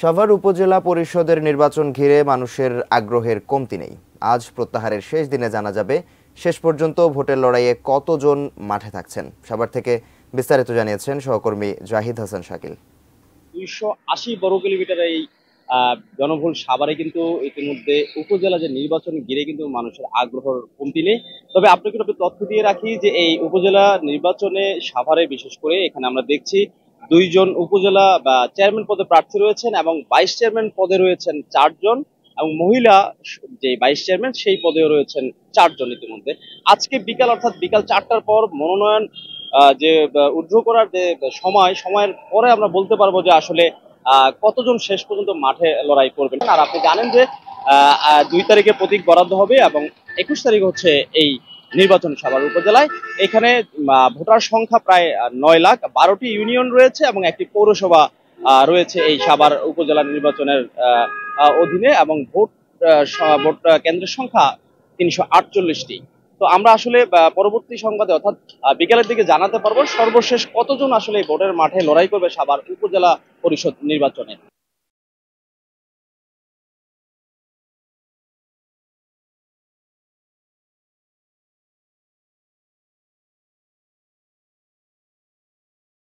সাভার উপজেলা পরিষদের নির্বাচন ঘিরে মানুষের আগ্রহের কমতি নেই। আজ প্রত্যাহারের শেষ দিনে জানা যাবে শেষ পর্যন্ত ভোটের লড়াইয়ে কতজন মাঠে থাকছেন। সাভার থেকে বিস্তারিত জানিয়েছেন সহকর্মী জাহিদ হাসান শাকিল। 280 বর্গ কিলোমিটার এই জনবহুল সাভারে কিন্তু ইতিমধ্যে উপজেলা যে নির্বাচন ঘিরে কিন্তু মানুষের আগ্রহের কমতি নেই। তবে আপনাকে একটু তথ্য দিয়ে রাখি যে এই উপজেলা নির্বাচনে সাভারে বিশেষ করে এখানে আমরা দেখছি দুইজন উপজেলা বা চেয়ারম্যান পদে প্রার্থী রয়েছেন এবং ভাইস চেয়ারম্যান পদে রয়েছেন 4 জন এবং মহিলা যে ভাইস চেয়ারম্যান সেই পদেও রয়েছেন 4 জন। ইতিমধ্যে আজকে বিকাল অর্থাৎ বিকাল 4টার পর মনোনয়ন যে উইথড্র করার যে সময়ের পরে আমরা বলতে পারবো যে আসলে কতজন শেষ পর্যন্ত মাঠে লড়াই করবেন। আর আপনি জানেন যে 2 তারিখে প্রতীক বরাদ্দ হবে এবং 21 তারিখ হচ্ছে এই নির্বাচন সাভার উপজেলায়। এখানে ভোটার সংখ্যা প্রায় 9 লাখ, 12টি ইউনিয়ন রয়েছে এবং একটি পৌরসভা রয়েছে এই সাভার উপজেলা নির্বাচনের অধীনে এবং ভোট কেন্দ্রের সংখ্যা 348টি। তো আমরা আসলে পরবর্তী সংবাদে অর্থাৎ বিকেলের দিকে জানাতে পারবো সর্বশেষ কতজন আসলে ভোটের মাঠে লড়াই করবে সাভার উপজেলা পরিষদ নির্বাচনে।